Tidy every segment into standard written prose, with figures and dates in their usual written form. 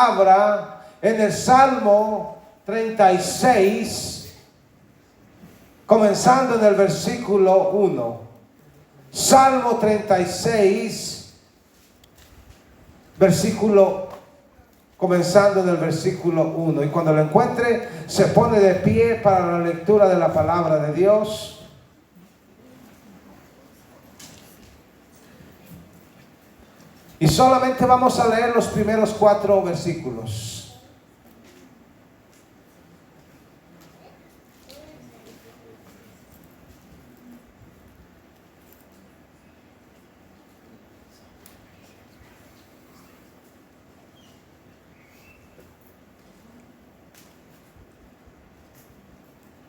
abra en el Salmo 36, comenzando en el versículo 1. Salmo 36, comenzando en el versículo 1. Y cuando lo encuentre, se pone de pie para la lectura de la palabra de Dios. Y solamente vamos a leer los primeros 4 versículos.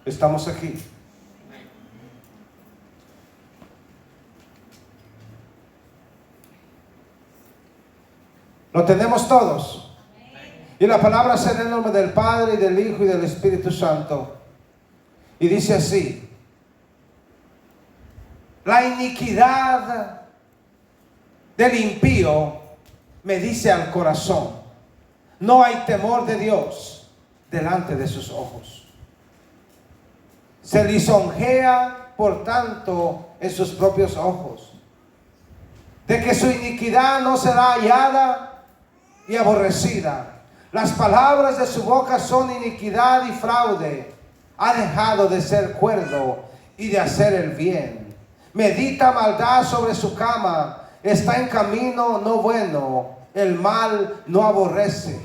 Estamos aquí. Lo tenemos todos. Y la palabra es en el nombre del Padre, y del Hijo, y del Espíritu Santo. Y dice así: la iniquidad del impío me dice al corazón, no hay temor de Dios delante de sus ojos. Se lisonjea, por tanto, en sus propios ojos, de que su iniquidad no será hallada y aborrecida. Las palabras de su boca son iniquidad y fraude. Ha dejado de ser cuerdo y de hacer el bien. Medita maldad sobre su cama. Está en camino no bueno. El mal no aborrece.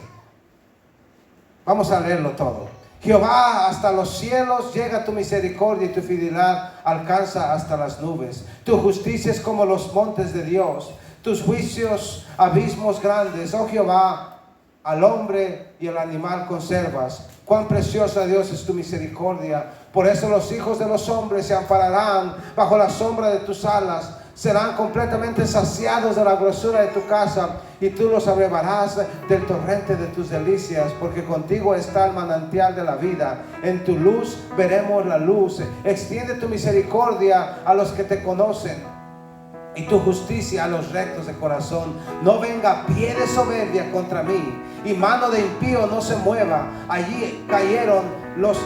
Vamos a leerlo todo. Jehová, hasta los cielos llega tu misericordia, y tu fidelidad alcanza hasta las nubes. Tu justicia es como los montes de Dios, tus juicios abismos grandes. Oh Jehová, al hombre y al animal conservas. Cuán preciosa, Dios, es tu misericordia. Por eso los hijos de los hombres se ampararán bajo la sombra de tus alas. Serán completamente saciados de la grosura de tu casa, y tú los abrevarás del torrente de tus delicias, porque contigo está el manantial de la vida. En tu luz veremos la luz. Extiende tu misericordia a los que te conocen, y tu justicia a los rectos de corazón. No venga pie de soberbia contra mí, y mano de impío no se mueva. Allí cayeron los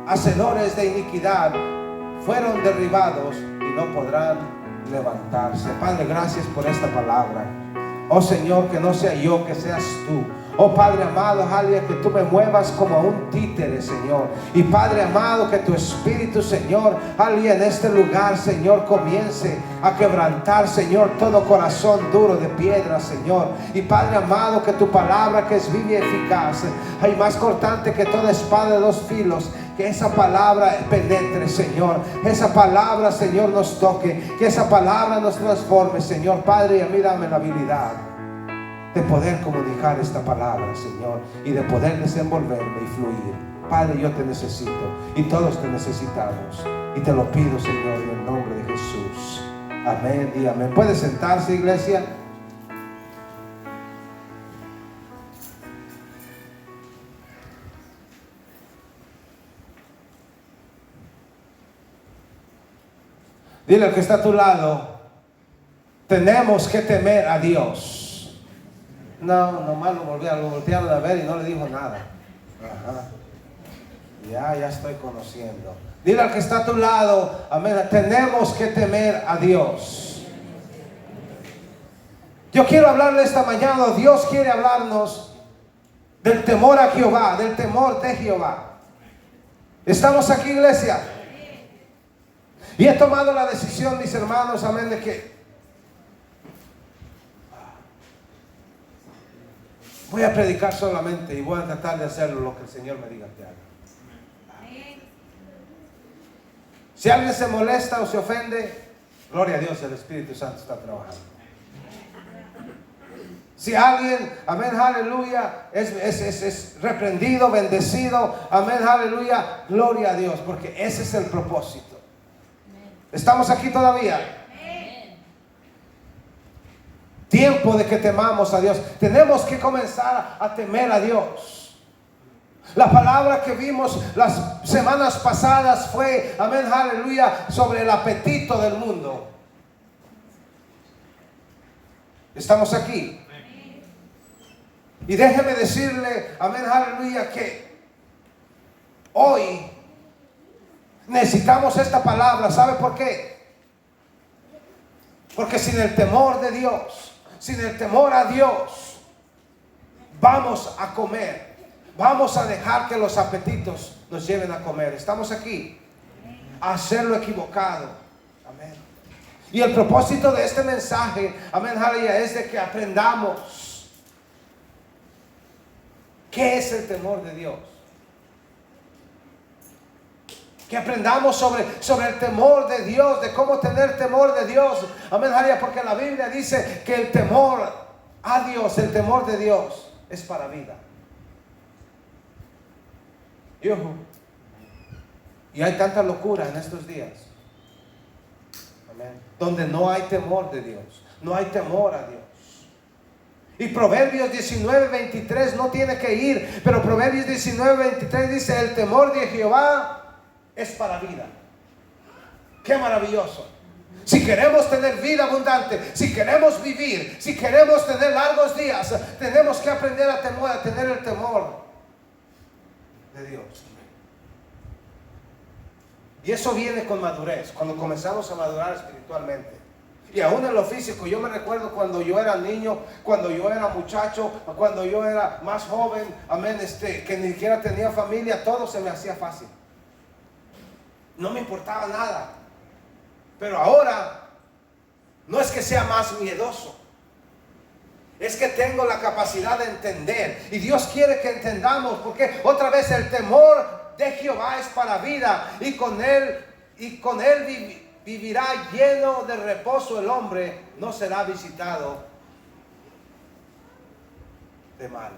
hacedores de iniquidad, fueron derribados y no podrán levantarse. Padre, gracias por esta palabra. Oh Señor, que no sea yo, que seas tú. Oh Padre amado, aleluya, que tú me muevas como un títere, Señor. Y Padre amado, que tu Espíritu, Señor, aleluya, en este lugar, Señor, comience a quebrantar, Señor, todo corazón duro de piedra, Señor. Y Padre amado, que tu palabra, que es viva y eficaz, y más cortante que toda espada de 2 filos, que esa palabra penetre, Señor. Esa palabra, Señor, nos toque. Que esa palabra nos transforme, Señor. Padre, y a mí dame la habilidad de poder comunicar esta palabra, Señor, y de poder desenvolverme y fluir. Padre, yo te necesito, y todos te necesitamos, y te lo pido, Señor, en el nombre de Jesús. Amén y amén. ¿Puede sentarse, iglesia? Dile al que está a tu lado: tenemos que temer a Dios. No, nomás lo voltearon a ver y no le dijo nada. Ajá. Ya estoy conociendo. Dile al que está a tu lado: amén, tenemos que temer a Dios. Yo quiero hablarle esta mañana, Dios quiere hablarnos del temor a Jehová, del temor de Jehová. ¿Estamos aquí, iglesia? Y he tomado la decisión, mis hermanos, amén, de que voy a predicar solamente, y voy a tratar de hacerlo lo que el Señor me diga que haga. Si alguien se molesta o se ofende, gloria a Dios, el Espíritu Santo está trabajando. Si alguien, amén, aleluya, es reprendido, bendecido, amén, aleluya, gloria a Dios, porque ese es el propósito. ¿Estamos aquí todavía? Tiempo de que temamos a Dios. Tenemos que comenzar a temer a Dios. La palabra que vimos las semanas pasadas fue, amén, aleluya, sobre el apetito del mundo. ¿Estamos aquí? Y déjeme decirle, amén, aleluya, que hoy necesitamos esta palabra. ¿Sabe por qué? Porque sin el temor de Dios, sin el temor a Dios, vamos a comer. Vamos a dejar que los apetitos nos lleven a comer. Estamos aquí a hacer lo equivocado. Amén. Y el propósito de este mensaje, amén, aleluya, es de que aprendamos qué es el temor de Dios. Que aprendamos sobre el temor de Dios, de cómo tener temor de Dios. Amén, aleluya, porque la Biblia dice que el temor a Dios, el temor de Dios es para vida. Y hay tanta locura en estos días. Amén. Donde no hay temor de Dios, no hay temor a Dios. Y Proverbios 19:23 no tiene que ir, pero Proverbios 19:23 dice: el temor de Jehová es para vida. Qué maravilloso. Si queremos tener vida abundante, si queremos vivir, si queremos tener largos días, tenemos que aprender a tener el temor de Dios. Y eso viene con madurez, cuando comenzamos a madurar espiritualmente. Y aún en lo físico, yo me recuerdo cuando yo era niño, cuando yo era muchacho, cuando yo era más joven, amén, que ni siquiera tenía familia, todo se me hacía fácil. No me importaba nada. Pero ahora, no es que sea más miedoso, es que tengo la capacidad de entender. Y Dios quiere que entendamos, porque otra vez el temor de Jehová es para vida, y con él vivirá lleno de reposo el hombre, no será visitado de mal.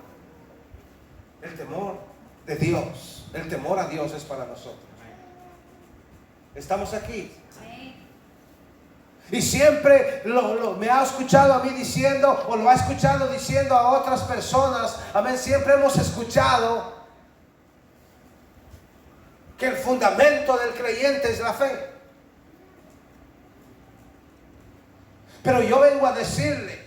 El temor de Dios, el temor a Dios es para nosotros. Estamos aquí. Y siempre me ha escuchado a mí diciendo, o lo ha escuchado diciendo a otras personas, amén, siempre hemos escuchado que el fundamento del creyente es la fe. Pero yo vengo a decirle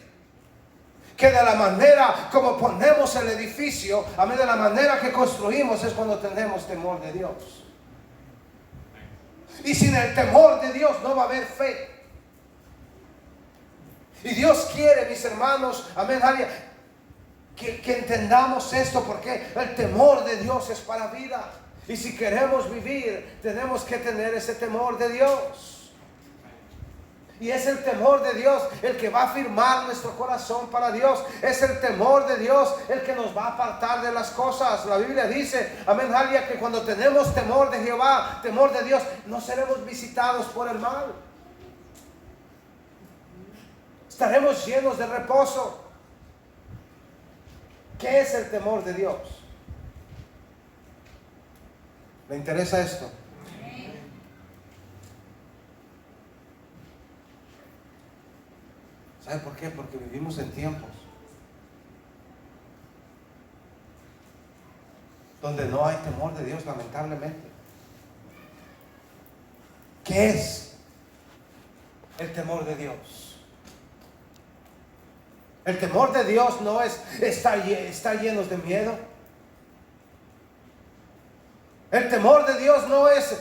que de la manera como ponemos el edificio, amén, de la manera que construimos, es cuando tenemos temor de Dios. Y sin el temor de Dios no va a haber fe. Y Dios quiere, mis hermanos, amén, que entendamos esto, porque el temor de Dios es para vida. Y si queremos vivir, tenemos que tener ese temor de Dios. Y es el temor de Dios el que va a firmar nuestro corazón para Dios. Es el temor de Dios el que nos va a apartar de las cosas. La Biblia dice, amén, aleluya, que cuando tenemos temor de Jehová, temor de Dios, no seremos visitados por el mal. Estaremos llenos de reposo. ¿Qué es el temor de Dios? ¿Le interesa esto? ¿Sabe por qué? Porque vivimos en tiempos donde no hay temor de Dios, lamentablemente. ¿Qué es el temor de Dios? El temor de Dios no es estar llenos de miedo. El temor de Dios no es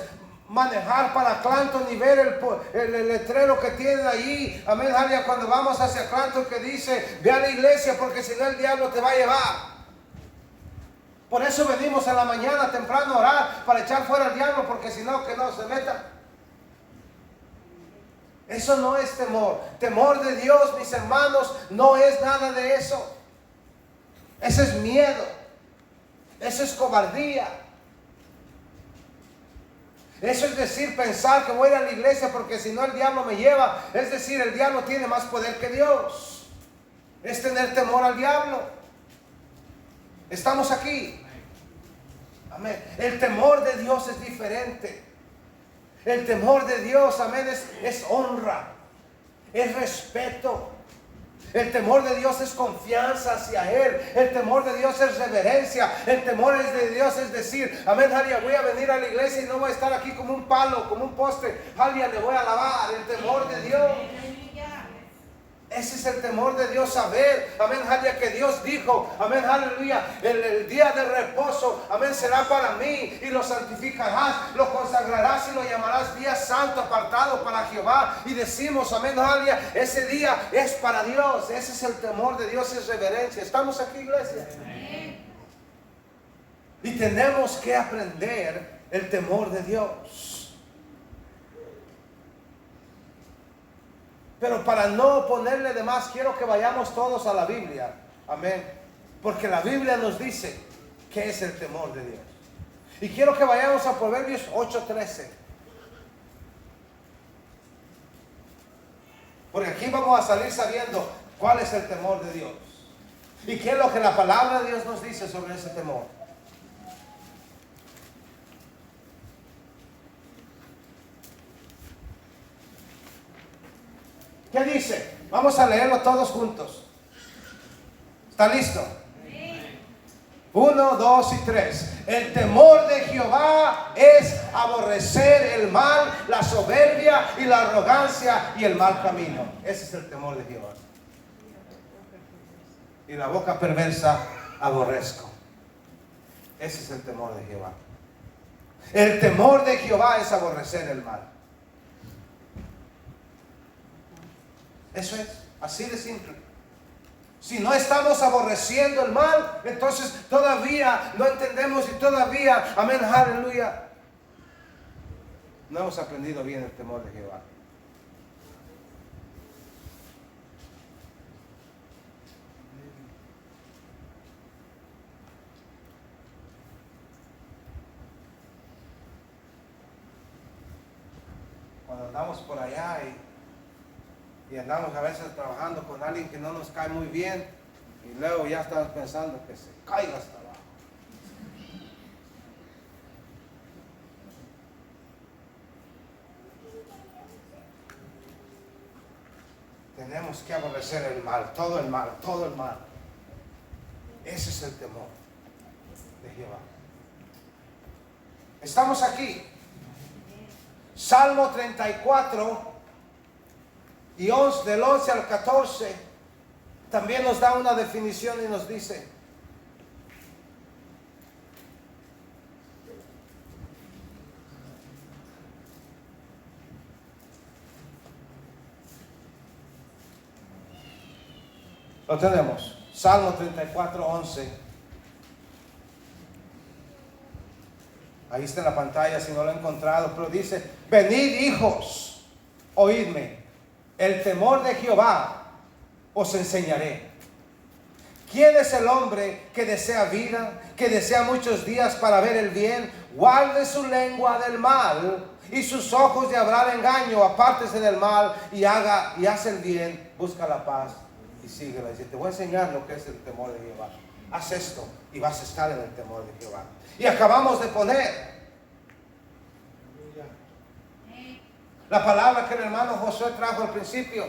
manejar para Clanton y ver el letrero que tienen ahí, amén, aleluya, cuando vamos hacia Clanton, que dice: ve a la iglesia porque si no el diablo te va a llevar. Por eso venimos a la mañana temprano a orar, para echar fuera al diablo, porque si no, que no se meta. Eso no es temor. Temor de Dios, mis hermanos, no es nada de eso. Eso es miedo. Eso es cobardía. Eso es decir, pensar que voy a ir a la iglesia porque si no el diablo me lleva. Es decir, el diablo tiene más poder que Dios. Es tener temor al diablo. Estamos aquí. Amén. El temor de Dios es diferente. El temor de Dios, amén, es honra, es respeto. El temor de Dios es confianza hacia Él. El temor de Dios es reverencia. El temor de Dios es decir, amén, aleluya, voy a venir a la iglesia y no voy a estar aquí como un palo, como un poste. Aleluya, le voy a alabar. El temor de Dios. Ese es el temor de Dios, saber, amén, aleluya, que Dios dijo, amén, aleluya, el día de reposo, amén, será para mí, y lo santificarás, lo consagrarás y lo llamarás día santo, apartado para Jehová. Y decimos, amén, aleluya, ese día es para Dios. Ese es el temor de Dios, es reverencia. ¿Estamos aquí, iglesia? Amén. Y tenemos que aprender el temor de Dios. Pero para no ponerle de más, quiero que vayamos todos a la Biblia. Amén. Porque la Biblia nos dice qué es el temor de Dios. Y quiero que vayamos a Proverbios 8:13. Porque aquí vamos a salir sabiendo cuál es el temor de Dios. Y qué es lo que la palabra de Dios nos dice sobre ese temor. ¿Qué dice? Vamos a leerlo todos juntos. ¿Está listo? 1, 2 y 3. El temor de Jehová es aborrecer el mal, la soberbia y la arrogancia y el mal camino. Ese es el temor de Jehová. Y la boca perversa aborrezco. Ese es el temor de Jehová. El temor de Jehová es aborrecer el mal. Eso es, así de simple. Si no estamos aborreciendo el mal, entonces todavía no entendemos y todavía, amén, aleluya, no hemos aprendido bien el temor de Jehová. Cuando andamos por allá y andamos a veces trabajando con alguien que no nos cae muy bien, y luego ya estamos pensando que se caiga hasta abajo. Tenemos que aborrecer el mal, todo el mal, todo el mal. Ese es el temor de Jehová. Estamos aquí. Salmo 34 y del 11 al 14 también nos da una definición y nos dice: lo tenemos, Salmo 34, 11. Ahí está en la pantalla si no lo he encontrado, pero dice: venid, hijos, oídme, el temor de Jehová os enseñaré. ¿Quién es el hombre que desea vida, que desea muchos días para ver el bien? Guarde su lengua del mal y sus ojos de hablar engaño. Apártese del mal y hace el bien, busca la paz y síguela. Dice: te voy a enseñar lo que es el temor de Jehová. Haz esto y vas a estar en el temor de Jehová. Y acabamos de poner la palabra que el hermano Josué trajo al principio.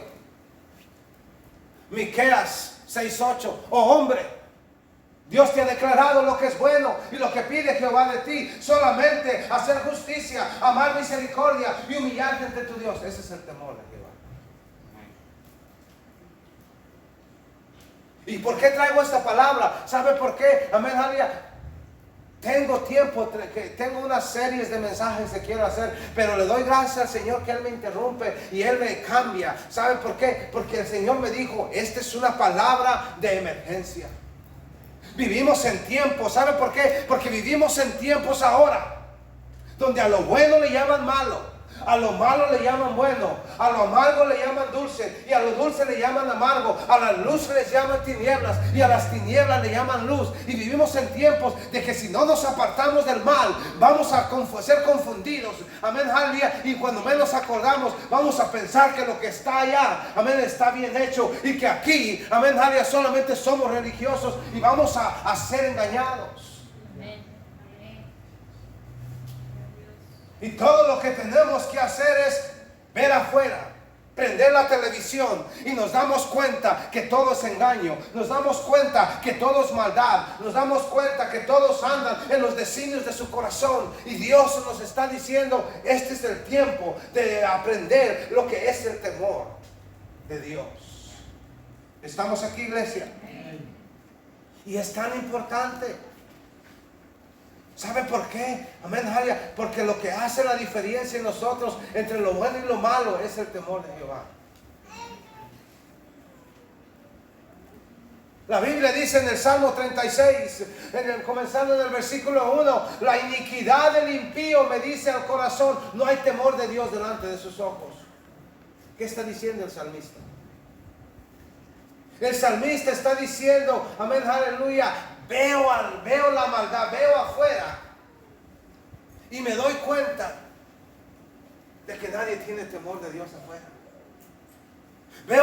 Miqueas 6:8. Oh hombre, Dios te ha declarado lo que es bueno y lo que pide Jehová de ti. Solamente hacer justicia, amar misericordia y humillarte ante tu Dios. Ese es el temor de Jehová. ¿Y por qué traigo esta palabra? ¿Sabe por qué? Amén, aleluya. Tengo tiempo, tengo unas series de mensajes que quiero hacer, pero le doy gracias al Señor que Él me interrumpe y Él me cambia. ¿Sabe por qué? Porque el Señor me dijo: esta es una palabra de emergencia. Vivimos en tiempos, ¿sabe por qué? Porque vivimos en tiempos ahora donde a lo bueno le llaman malo, a lo malo le llaman bueno, a lo amargo le llaman dulce y a lo dulce le llaman amargo, a la luz les llaman tinieblas y a las tinieblas le llaman luz. Y vivimos en tiempos de que si no nos apartamos del mal, vamos a ser confundidos, amén, aleluya, y cuando menos acordamos vamos a pensar que lo que está allá, amén, está bien hecho y que aquí, amén, aleluya, solamente somos religiosos y vamos a ser engañados. Y todo lo que tenemos que hacer es ver afuera, prender la televisión y nos damos cuenta que todo es engaño, nos damos cuenta que todo es maldad, nos damos cuenta que todos andan en los designios de su corazón. Y Dios nos está diciendo: este es el tiempo de aprender lo que es el temor de Dios. ¿Estamos aquí, iglesia? Y es tan importante. ¿Sabe por qué? Amén, aleluya. Porque lo que hace la diferencia en nosotros entre lo bueno y lo malo es el temor de Jehová. La Biblia dice en el Salmo 36, comenzando en el versículo 1, la iniquidad del impío me dice al corazón, no hay temor de Dios delante de sus ojos. ¿Qué está diciendo el salmista? El salmista está diciendo, amén, aleluya, veo la maldad, veo afuera y me doy cuenta de que nadie tiene temor de Dios afuera. Me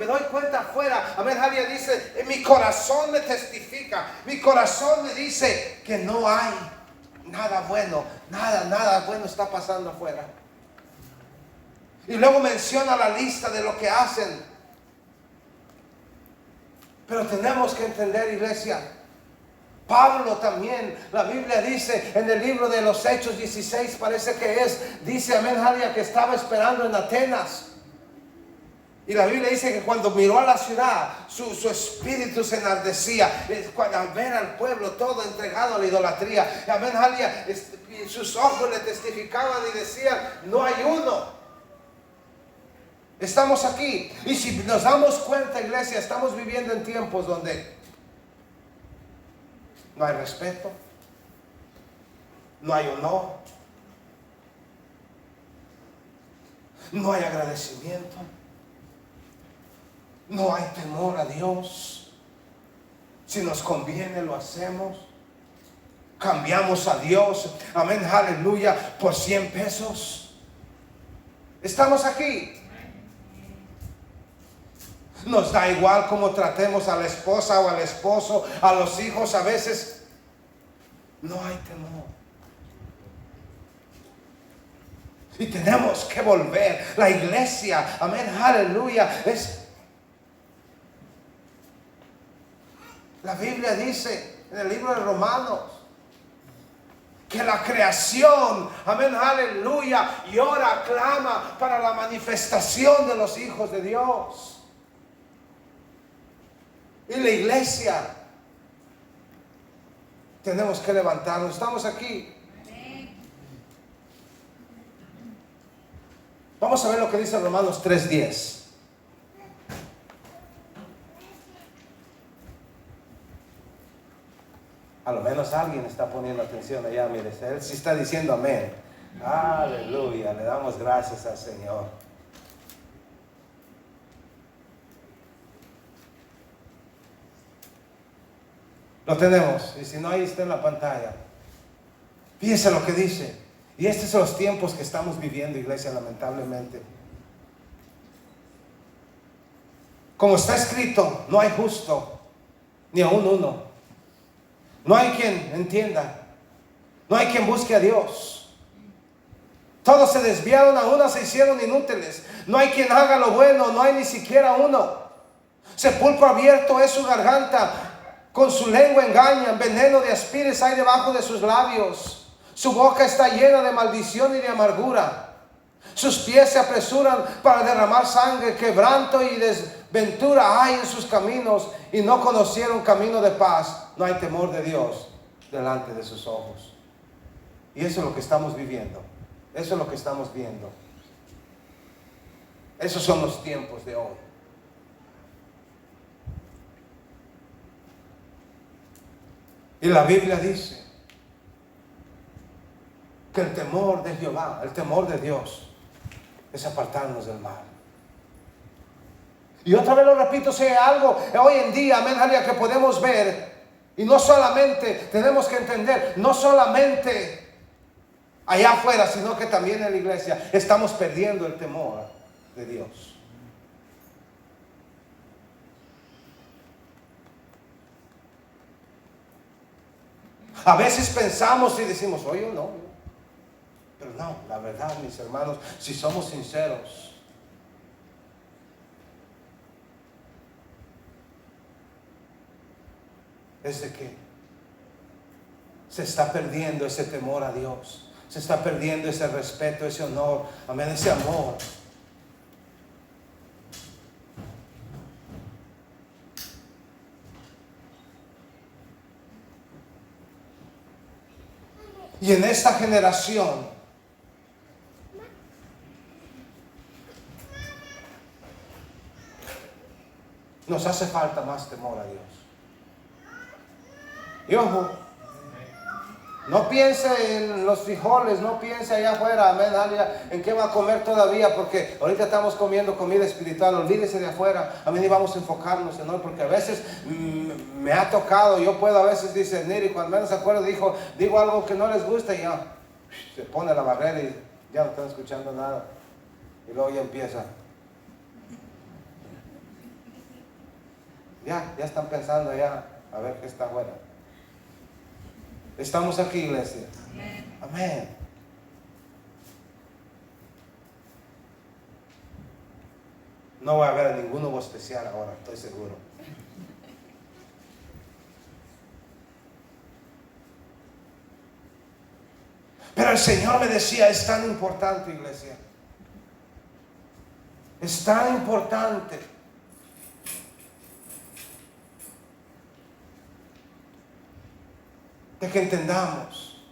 doy cuenta afuera, amén, aleluya, dice, en mi corazón me testifica, mi corazón me dice que no hay nada bueno, nada bueno está pasando afuera. Y luego menciona la lista de lo que hacen. Pero tenemos que entender, iglesia, Pablo también, la Biblia dice en el libro de los Hechos 16, parece que dice, amén, aleluya, que estaba esperando en Atenas. Y la Biblia dice que cuando miró a la ciudad, su espíritu se enardecía. Al ver al pueblo todo entregado a la idolatría, amén, aleluya, sus ojos le testificaban y decían, no hay uno. Estamos aquí. Y si nos damos cuenta, iglesia, estamos viviendo en tiempos donde no hay respeto, no hay honor, no hay agradecimiento, no hay temor a Dios. Si nos conviene lo hacemos. Cambiamos a Dios, amén, aleluya, por 100 pesos. Estamos aquí. Nos da igual cómo tratemos a la esposa o al esposo, a los hijos. A veces no hay temor. Y tenemos que volver. La iglesia, amén, aleluya, la Biblia dice en el libro de Romanos que la creación, amén, aleluya, llora, clama para la manifestación de los hijos de Dios. Y la iglesia tenemos que levantarnos. Estamos aquí. Vamos a ver lo que dice Romanos 3:10. A lo menos alguien está poniendo atención allá. Mire, él sí está diciendo amén. Aleluya, le damos gracias al Señor. Lo tenemos, y si no, ahí está en la pantalla. Fíjense lo que dice. Y estos son los tiempos que estamos viviendo, iglesia, lamentablemente. Como está escrito, no hay justo, ni aún uno. No hay quien entienda, no hay quien busque a Dios. Todos se desviaron, a una se hicieron inútiles. No hay quien haga lo bueno, no hay ni siquiera uno. Sepulcro abierto es su garganta. Con su lengua engañan, veneno de áspides hay debajo de sus labios. Su boca está llena de maldición y de amargura. Sus pies se apresuran para derramar sangre, quebranto y desventura hay en sus caminos, y no conocieron camino de paz. No hay temor de Dios delante de sus ojos. Y eso es lo que estamos viviendo. Eso es lo que estamos viendo. Esos son los tiempos de hoy. Y la Biblia dice que el temor de Jehová, el temor de Dios, es apartarnos del mal. Y otra vez lo repito, si hay algo hoy en día, amén, aleluya, que podemos ver, y no solamente, tenemos que entender, no solamente allá afuera, sino que también en la iglesia, estamos perdiendo el temor de Dios. A veces pensamos y decimos, oye, no. Pero no, la verdad, mis hermanos, si somos sinceros, es de que se está perdiendo ese temor a Dios. Se está perdiendo ese respeto, ese honor, amén, ese amor. Y en esta generación nos hace falta más temor a Dios. Y ojo, no piense en los frijoles, no piense allá afuera, amén, aleluya, en qué va a comer todavía, porque ahorita estamos comiendo comida espiritual, olvídese de afuera, amén, y vamos a enfocarnos en hoy, porque a veces me ha tocado, yo puedo a veces discernir, y cuando menos acuerdo digo algo que no les gusta, y ya se pone la barrera y ya no están escuchando nada, y luego ya empieza. Ya están pensando ya, a ver qué está afuera. Estamos aquí, iglesia. Amén. Amén. No voy a ver a ninguno especial ahora, estoy seguro. Pero el Señor me decía, es tan importante, iglesia. Es tan importante. De que entendamos.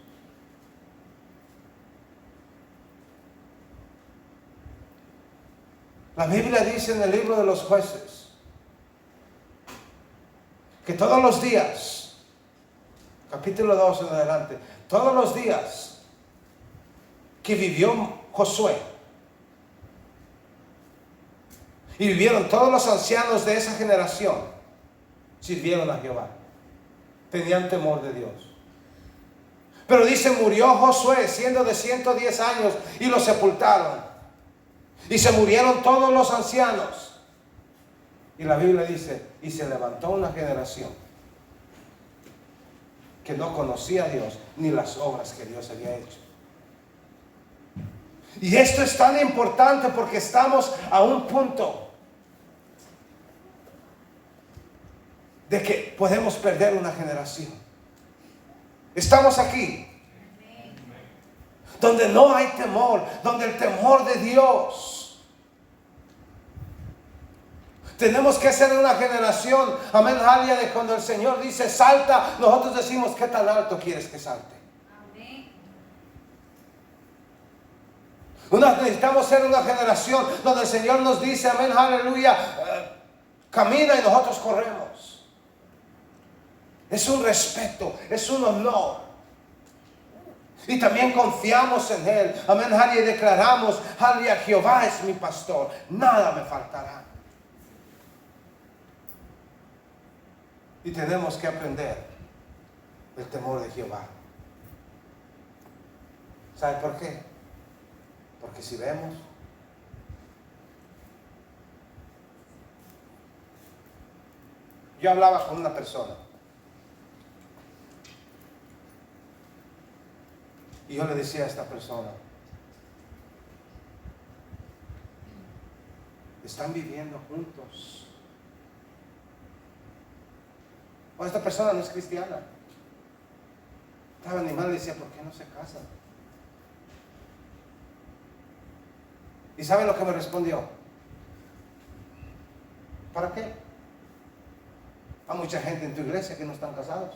La Biblia dice en el libro de los Jueces que todos los días, capítulo 2 en adelante, todos los días que vivió Josué y vivieron todos los ancianos de esa generación, sirvieron a Jehová, tenían temor de Dios. Pero dice, murió Josué siendo de 110 años y lo sepultaron. Y se murieron todos los ancianos. Y la Biblia dice, y se levantó una generación que no conocía a Dios ni las obras que Dios había hecho. Y esto es tan importante porque estamos a un punto de que podemos perder una generación. Estamos aquí, donde no hay temor, donde el temor de Dios. Tenemos que ser una generación, amén, aleluya, de cuando el Señor dice salta, nosotros decimos, ¿qué tan alto quieres que salte? Necesitamos ser una generación donde el Señor nos dice, amén, aleluya, camina y nosotros corremos. Es un respeto, es un honor. Y también confiamos en Él. Amén, aleluya, y declaramos, aleluya, Jehová es mi pastor, nada me faltará. Y tenemos que aprender el temor de Jehová. ¿Sabe por qué? Porque si vemos, yo hablaba con una persona y yo le decía a esta persona, están viviendo juntos. O esta persona no es cristiana. Estaba animado y decía, ¿por qué no se casan? ¿Y saben lo que me respondió? ¿Para qué? Hay mucha gente en tu iglesia que no están casados.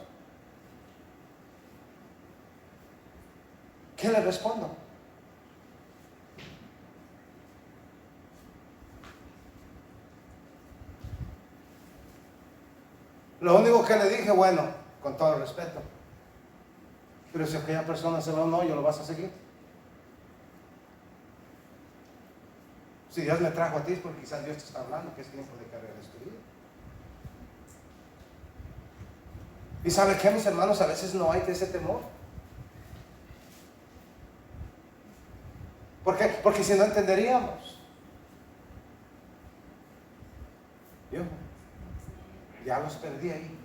¿Qué le respondo? Lo único que le dije, bueno, con todo el respeto, pero si aquella persona se va, no, yo lo vas a seguir. Si Dios me trajo a ti es porque quizás Dios te está hablando que es tiempo de cargar tu vida. Y ¿sabe qué, mis hermanos? A veces no hay ese temor. ¿Por qué? Porque si no entenderíamos. Yo ya los perdí ahí.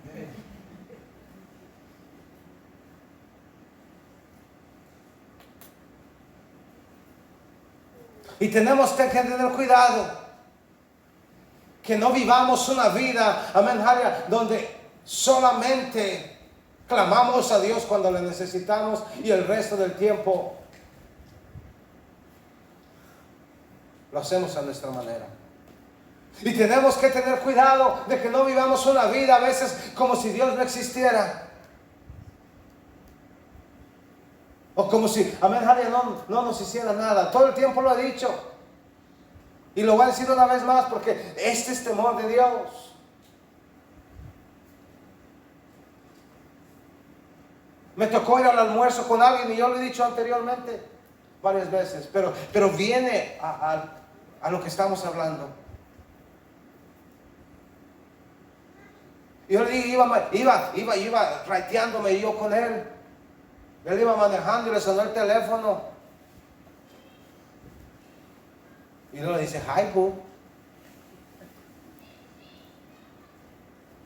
Y tenemos que tener cuidado que no vivamos una vida, amén, aleluya, donde solamente clamamos a Dios cuando le necesitamos y el resto del tiempo lo hacemos a nuestra manera. Y tenemos que tener cuidado de que no vivamos una vida a veces como si Dios no existiera. O como si, amén, Javier, no nos hiciera nada. Todo el tiempo lo he dicho. Y lo voy a decir una vez más porque este es temor de Dios. Me tocó ir al almuerzo con alguien y yo lo he dicho anteriormente varias veces. Pero viene a lo que estamos hablando. Yo le dije, iba raiteándome yo con él. Él iba manejando y le sonó el teléfono. Y luego le dice, hi, boo.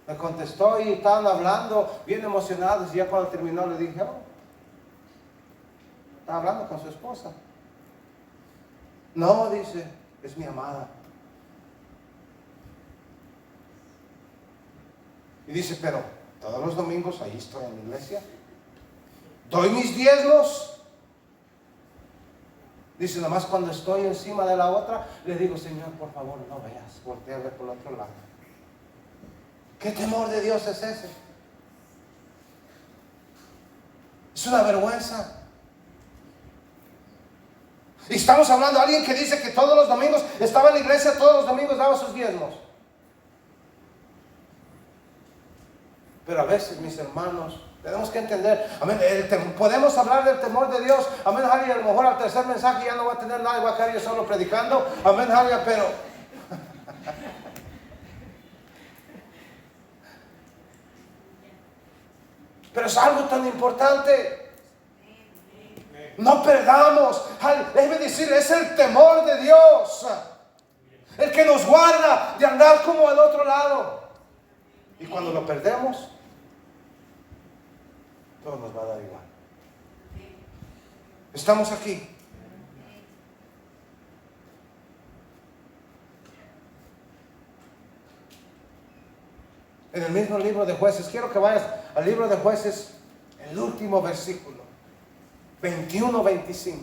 Me contestó y estaban hablando bien emocionados. Y ya cuando terminó le dije, oh, está hablando con su esposa. No, dice, es mi amada. Y dice, pero todos los domingos ahí estoy en la iglesia. Doy mis diezmos. Dice, nomás cuando estoy encima de la otra, le digo, Señor, por favor, no veas, voltea a ver por el otro lado. ¿Qué temor de Dios es ese? Es una vergüenza. Y estamos hablando de alguien que dice que todos los domingos estaba en la iglesia, todos los domingos daba sus diezmos. Pero a veces, mis hermanos, tenemos que entender, amén, podemos hablar del temor de Dios, amén, Javier, a lo mejor al tercer mensaje ya no va a tener nada y va a quedar yo solo predicando, amén, Javier, pero es algo tan importante. No perdamos, déjeme decir, es el temor de Dios el que nos guarda de andar como al otro lado. Y cuando lo perdemos, todo nos va a dar igual. Estamos aquí. En el mismo libro de Jueces, quiero que vayas al libro de Jueces, el último versículo, 21-25.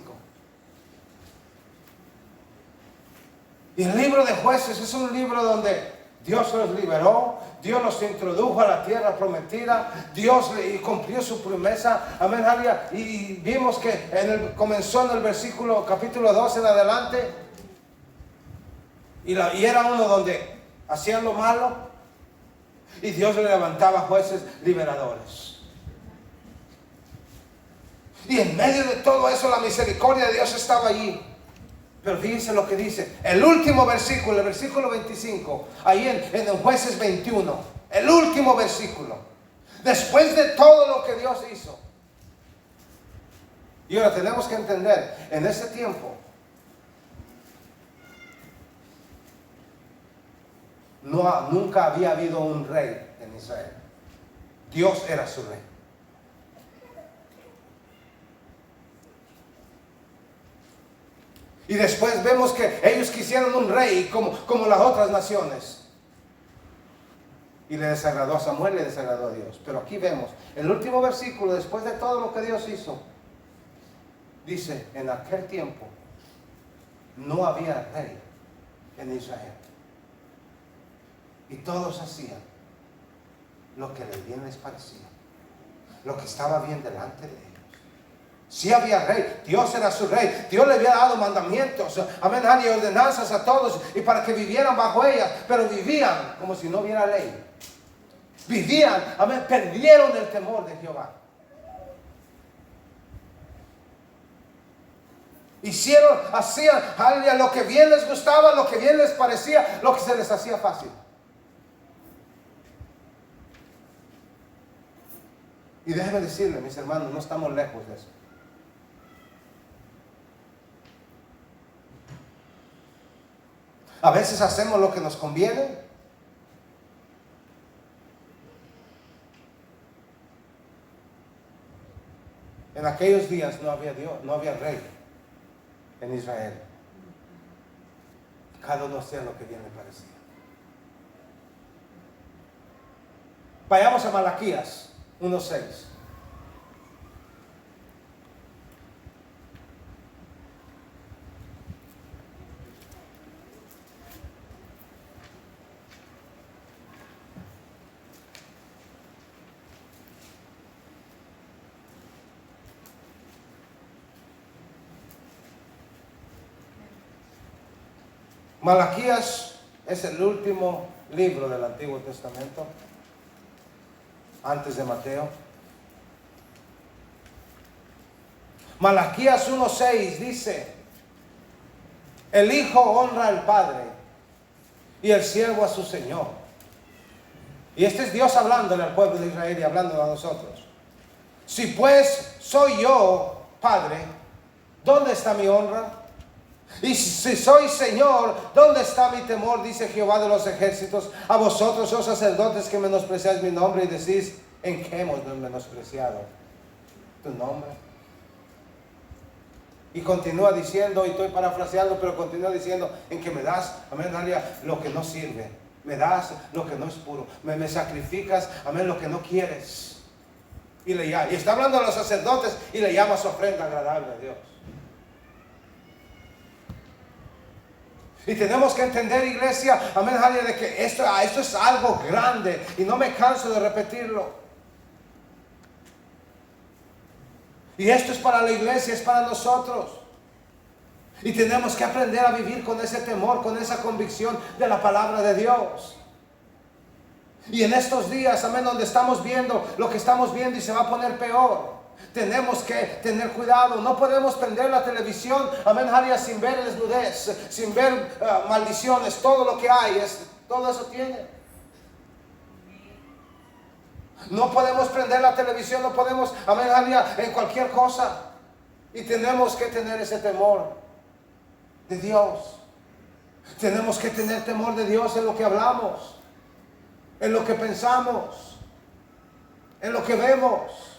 Y el libro de Jueces es un libro donde Dios los liberó, Dios los introdujo a la tierra prometida, Dios cumplió su promesa, amén, aleluya. Y vimos que comenzó en el versículo capítulo 2 en adelante, y era uno donde hacían lo malo, y Dios le levantaba jueces liberadores. Y en medio de todo eso la misericordia de Dios estaba allí. Pero fíjense lo que dice el último versículo, el versículo 25, ahí en Jueces 21, el último versículo. Después de todo lo que Dios hizo. Y ahora tenemos que entender, en ese tiempo, nunca había habido un rey en Israel. Dios era su rey. Y después vemos que ellos quisieron un rey como las otras naciones. Y le desagradó a Samuel, le desagradó a Dios. Pero aquí vemos, el último versículo, después de todo lo que Dios hizo, dice, en aquel tiempo no había rey en Israel. Y todos hacían lo que bien les parecía, lo que estaba bien delante de ellos. Sí había rey, Dios era su rey, Dios le había dado mandamientos, amén, y ordenanzas a todos, y para que vivieran bajo ellas, pero vivían como si no hubiera ley. Vivían, amén, perdieron el temor de Jehová. Hacían lo que bien les gustaba, lo que bien les parecía, lo que se les hacía fácil. Y déjenme decirle, mis hermanos, no estamos lejos de eso. A veces hacemos lo que nos conviene. En aquellos días no había Dios, no había rey en Israel. Cada uno hacía lo que bien le parecía. Vayamos a Malaquías 1:6. Malaquías es el último libro del Antiguo Testamento, antes de Mateo. Malaquías 1:6 dice: el hijo honra al padre y el siervo a su señor. Y este es Dios hablándole al pueblo de Israel y hablando a nosotros. Si pues soy yo padre, ¿dónde está mi honra? Y si soy Señor, ¿dónde está mi temor? Dice Jehová de los ejércitos. A vosotros, oh sacerdotes, que menospreciáis mi nombre y decís: ¿en qué hemos menospreciado tu nombre? Y continúa diciendo, y estoy parafraseando, pero continúa diciendo: en que me das, amén, aleluya, lo que no sirve. Me das lo que no es puro. Me sacrificas, amén, lo que no quieres. Y está hablando a los sacerdotes y le llama su ofrenda agradable a Dios. Y tenemos que entender, iglesia, amén, aleluya, de que esto es algo grande. Y no me canso de repetirlo. Y esto es para la iglesia, es para nosotros. Y tenemos que aprender a vivir con ese temor, con esa convicción de la palabra de Dios. Y en estos días, amén, donde estamos viendo lo que estamos viendo y se va a poner peor, tenemos que tener cuidado. No podemos prender la televisión, amén, aleluya, sin ver desnudez, sin ver maldiciones. Todo lo que hay, todo eso tiene. No podemos prender la televisión, no podemos, amén, aleluya, en cualquier cosa. Y tenemos que tener ese temor de Dios. Tenemos que tener temor de Dios en lo que hablamos, en lo que pensamos, en lo que vemos.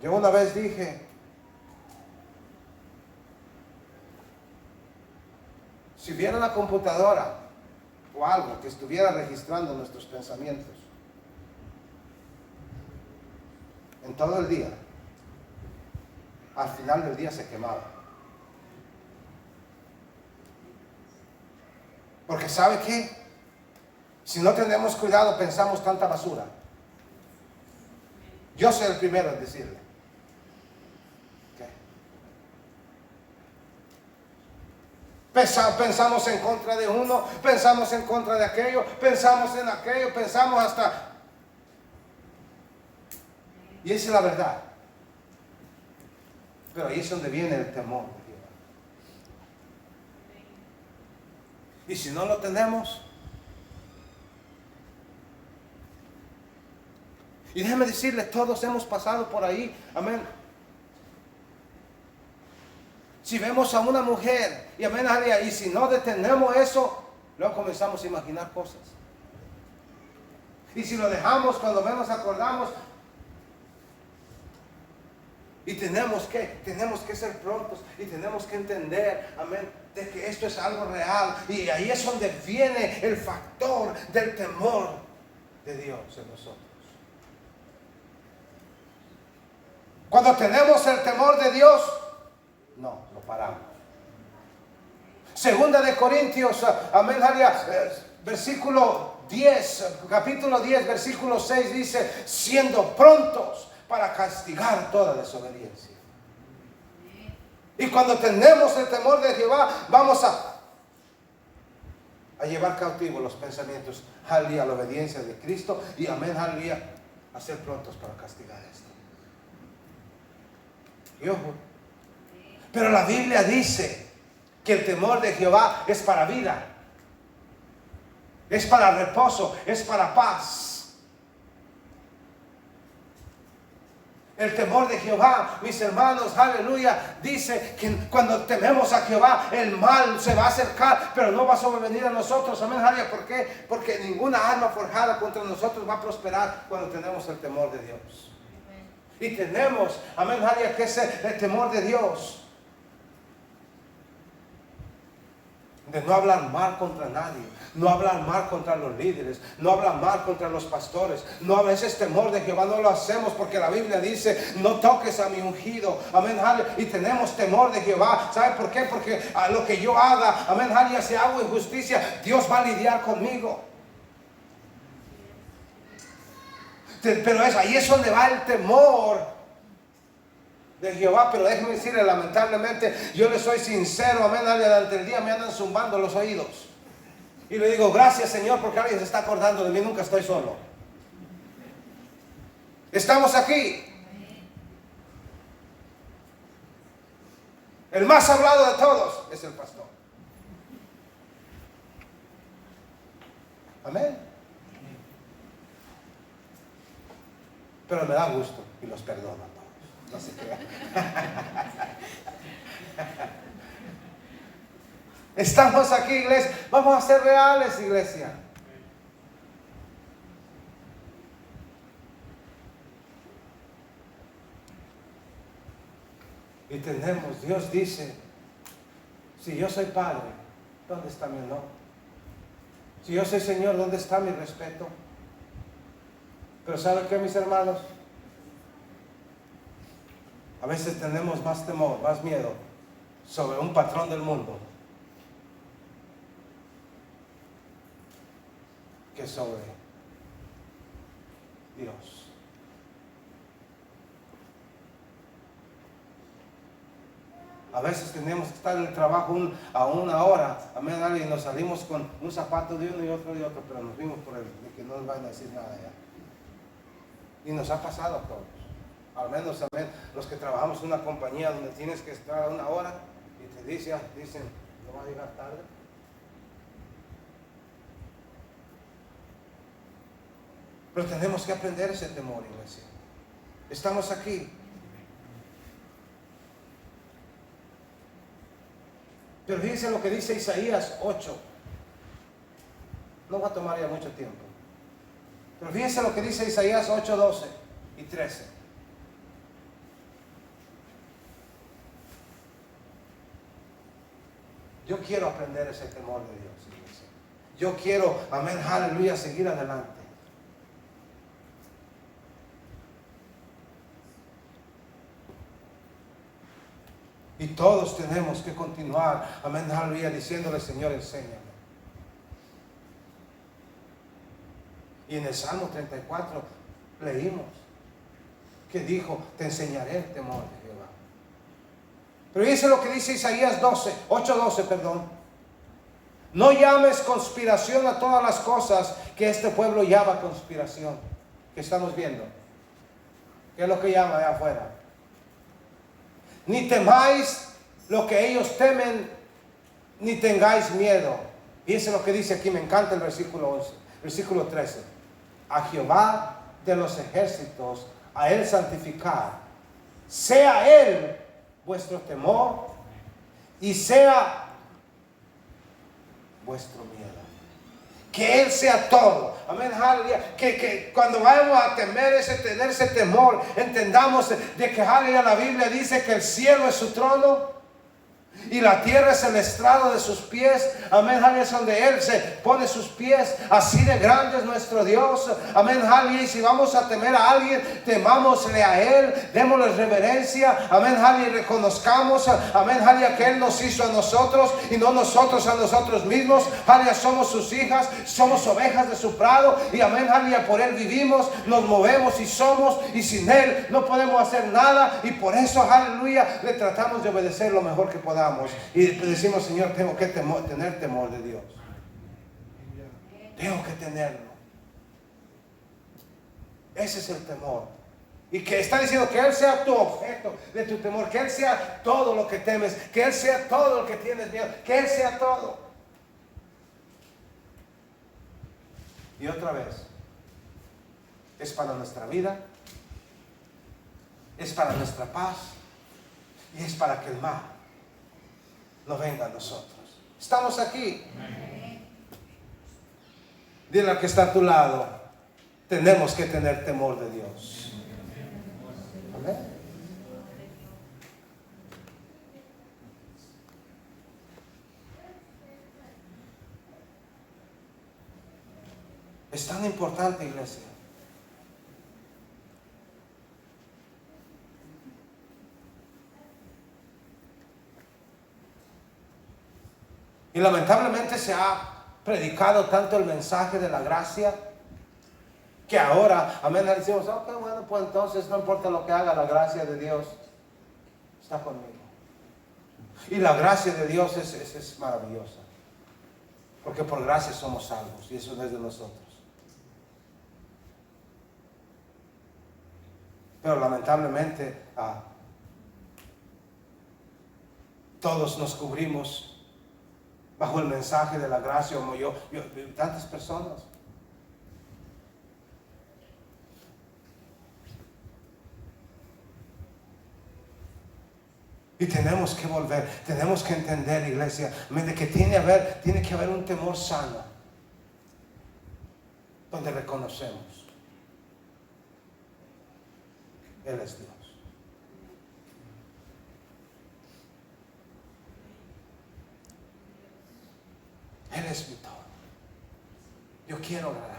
Yo una vez dije: si hubiera una computadora o algo que estuviera registrando nuestros pensamientos en todo el día, al final del día se quemaba. Porque ¿sabe qué? Si no tenemos cuidado, pensamos tanta basura. Yo soy el primero en decirle. Pensamos en contra de uno, pensamos en contra de aquello, pensamos en aquello, pensamos hasta... Y esa es la verdad. Pero ahí es donde viene el temor de Jehová. Y si no lo tenemos, y déjeme decirle, todos hemos pasado por ahí, amén. Si vemos a una mujer, y amén, y si no detenemos eso, luego comenzamos a imaginar cosas. Y si lo dejamos, cuando menos acordamos, y tenemos que ser prontos, y tenemos que entender, amén, de que esto es algo real. Y ahí es donde viene el factor del temor de Dios en nosotros. Cuando tenemos el temor de Dios, no, lo paramos. Segunda de Corintios, amén, versículo 10, capítulo 10, versículo 6 dice: siendo prontos para castigar toda desobediencia. Y cuando tenemos el temor de Jehová, vamos a llevar cautivos los pensamientos, aleluya, a la obediencia de Cristo. Y amén, aleluya, a ser prontos para castigar esto. Y ojo, pero la Biblia dice que el temor de Jehová es para vida, es para reposo, es para paz. El temor de Jehová, mis hermanos, aleluya, dice que cuando tememos a Jehová, el mal se va a acercar, pero no va a sobrevenir a nosotros. Amén, aleluya. ¿Por qué? Porque ninguna arma forjada contra nosotros va a prosperar cuando tenemos el temor de Dios. Y tenemos, amén, aleluya, que es el temor de Dios. De no hablar mal contra nadie, no hablar mal contra los líderes, no hablar mal contra los pastores. No, a veces temor de Jehová no lo hacemos porque la Biblia dice: no toques a mi ungido. Amén, aleluya. Y tenemos temor de Jehová. ¿Sabe por qué? Porque a lo que yo haga, amén, aleluya, si hago injusticia, Dios va a lidiar conmigo. Pero ahí es donde va el temor de Jehová, pero déjeme decirle, lamentablemente, yo le soy sincero, amén, durante el día me andan zumbando los oídos. Y le digo, gracias Señor, porque alguien se está acordando de mí, nunca estoy solo. Estamos aquí. El más hablado de todos es el pastor. Amén. Pero me da gusto y los perdono a todos. No se crean. Estamos aquí, iglesia. Vamos a ser reales, iglesia. Y tenemos, Dios dice, si yo soy padre, ¿dónde está mi honor? Si yo soy Señor, ¿dónde está mi respeto? Pero ¿saben qué, mis hermanos? A veces tenemos más temor, más miedo sobre un patrón del mundo que sobre Dios. A veces tenemos que estar en el trabajo a una hora, amén, y nos salimos con un zapato de uno y otro de otro, pero nos vimos por el de que no nos van a decir nada ya. Y nos ha pasado a todos. Al menos, amén, los que trabajamos en una compañía donde tienes que estar a una hora y te dicen, ¿no va a llegar tarde? Pero tenemos que aprender ese temor, iglesia. Estamos aquí. Pero fíjense lo que dice Isaías 8. No va a tomar ya mucho tiempo. Pero fíjense lo que dice Isaías 8, 12 y 13. Yo quiero aprender ese temor de Dios, iglesia. Yo quiero, amén, aleluya, seguir adelante. Y todos tenemos que continuar, amén, aleluya, diciéndole, Señor, enséñame. Y en el Salmo 34 leímos que dijo, te enseñaré el temor de Jehová. Pero dice lo que dice Isaías 8:12, perdón. No llames conspiración a todas las cosas que este pueblo llama conspiración. Que estamos viendo. ¿Qué es lo que llama allá afuera? Ni temáis lo que ellos temen, ni tengáis miedo. Fíjense lo que dice aquí, me encanta el versículo 13. A Jehová de los ejércitos, a Él santificar. Sea Él vuestro temor y sea vuestro miedo. Que Él sea todo. Amén, aleluya. Que cuando vayamos a tener ese temor, entendamos de que, aleluya, la Biblia dice que el cielo es su trono y la tierra es el estrado de sus pies. Amén, aleluya, es donde Él se pone sus pies. Así de grande es nuestro Dios. Amén, aleluya. Y si vamos a temer a alguien, temámosle a Él, démosle reverencia. Amén, aleluya. Y reconozcamos, amén, aleluya, que Él nos hizo a nosotros y no nosotros a nosotros mismos. Aleluya, somos sus hijas, somos ovejas de su prado. Y amén, aleluya, por Él vivimos, nos movemos y somos. Y sin Él no podemos hacer nada. Y por eso, aleluya, le tratamos de obedecer lo mejor que podamos. Y decimos, Señor, tengo que tener temor de Dios. Tengo que tenerlo. Ese es el temor. Y que está diciendo que Él sea tu objeto de tu temor. Que Él sea todo lo que temes. Que Él sea todo lo que tienes miedo. Que Él sea todo. Y otra vez, es para nuestra vida. Es para nuestra paz. Y es para que el mal no venga a nosotros. Estamos aquí. Dile al que está a tu lado, tenemos que tener temor de Dios. Amén. Es tan importante, iglesia. Y lamentablemente se ha predicado tanto el mensaje de la gracia que ahora, amén, decimos, ok, bueno, pues entonces no importa lo que haga la gracia de Dios. está conmigo. Y la gracia de Dios es maravillosa. Porque por gracia somos salvos. Y eso no es de nosotros. Pero lamentablemente todos nos cubrimos bajo el mensaje de la gracia, como yo tantas personas. Y tenemos que volver, tenemos que entender, iglesia, de que tiene que haber un temor sano, donde reconocemos, Él es Dios. Él es mi todo. Yo quiero agradarle.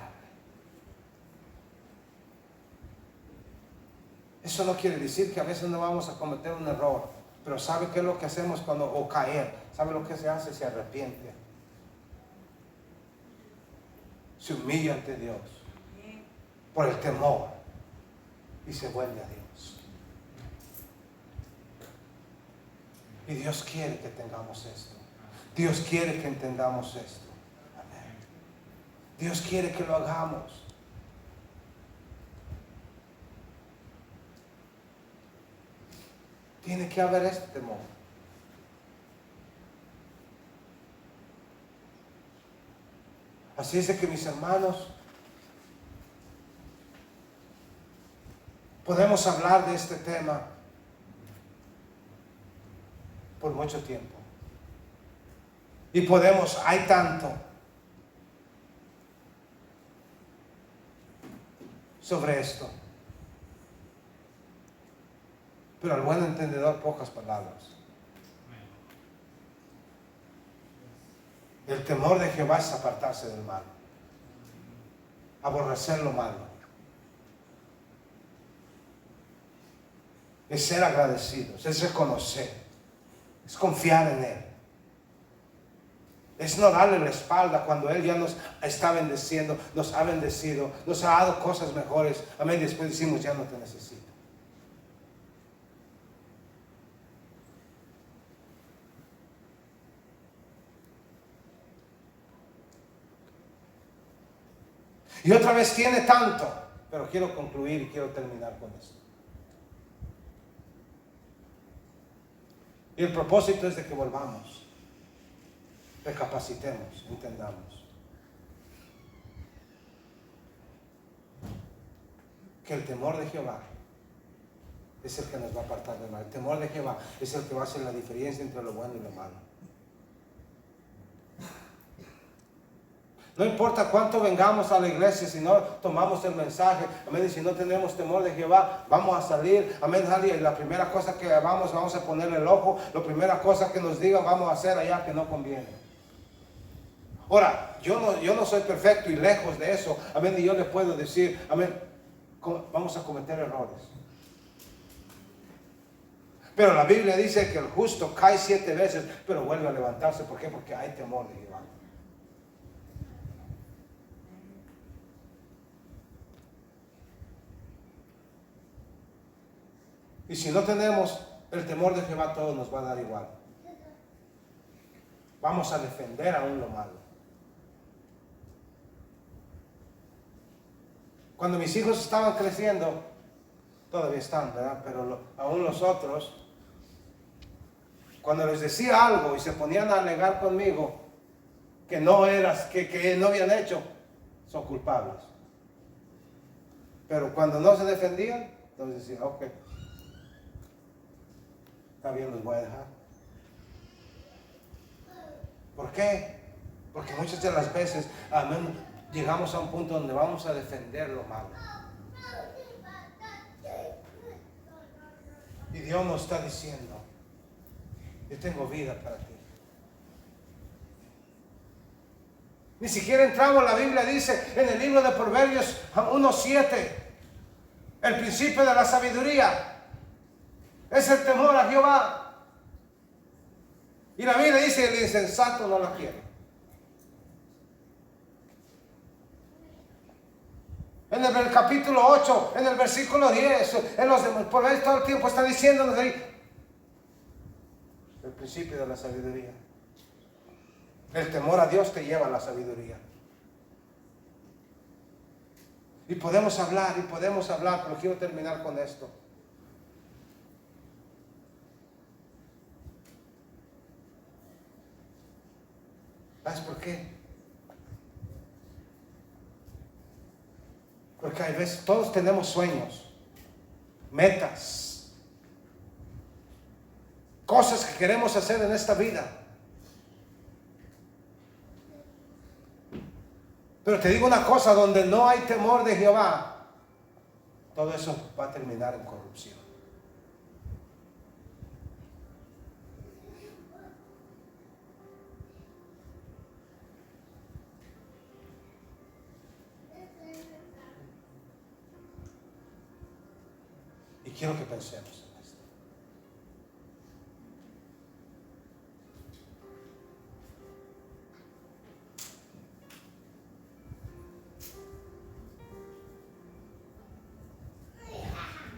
Eso no quiere decir que a veces no vamos a cometer un error. Pero ¿sabe qué es lo que hacemos o caer? ¿Sabe lo que se hace? Se arrepiente. Se humilla ante Dios. Por el temor. Y se vuelve a Dios. Y Dios quiere que tengamos esto. Dios quiere que entendamos esto. Amén. Dios quiere que lo hagamos. Tiene que haber este temor. Así es de que, mis hermanos, podemos hablar de este tema por mucho tiempo. Y hay tanto sobre esto. Pero al buen entendedor, pocas palabras. El temor de Jehová es apartarse del mal, aborrecer lo malo, es ser agradecidos, es reconocer, es confiar en Él, es no darle la espalda cuando Él ya nos está bendeciendo, nos ha bendecido, nos ha dado cosas mejores. Amén. Después decimos, ya no te necesito. Y otra vez tiene tanto, pero quiero concluir y quiero terminar con esto. Y el propósito es de que volvamos, recapacitemos, entendamos que el temor de Jehová es el que nos va a apartar del mal. El temor de Jehová es el que va a hacer la diferencia entre lo bueno y lo malo. No importa cuánto vengamos a la iglesia, si no tomamos el mensaje, amén, y si no tenemos temor de Jehová, vamos a salir, amén, y la primera cosa que vamos a ponerle el ojo, la primera cosa que nos digan, vamos a hacer allá que no conviene. Ahora, yo no soy perfecto y lejos de eso, amén, y yo le puedo decir, amén, vamos a cometer errores. Pero la Biblia dice que el justo cae 7 veces, pero vuelve a levantarse. ¿Por qué? Porque hay temor de Jehová. Y si no tenemos el temor de Jehová, todo nos va a dar igual. Vamos a defender aún lo malo. Cuando mis hijos estaban creciendo, todavía están, ¿verdad? Pero aún los otros, cuando les decía algo y se ponían a alegar conmigo que no habían hecho, son culpables. Pero cuando no se defendían, entonces decía, ok, está bien, los voy a dejar. ¿Por qué? Porque muchas de las veces, amén, llegamos a un punto donde vamos a defender lo malo. Y Dios nos está diciendo, yo tengo vida para ti. Ni siquiera entramos, la Biblia dice en el libro de Proverbios 1:7, el principio de la sabiduría es el temor a Jehová. Y la Biblia dice, el insensato no la quiere. En el capítulo 8, en el versículo 10, en los Proverbios todo el tiempo está diciéndonos ahí, el principio de la sabiduría. El temor a Dios te lleva a la sabiduría. Y podemos hablar, pero quiero terminar con esto. ¿Sabes por qué? Porque a veces todos tenemos sueños, metas, cosas que queremos hacer en esta vida. Pero te digo una cosa, donde no hay temor de Jehová, todo eso va a terminar en corrupción. Y quiero que pensemos en esto.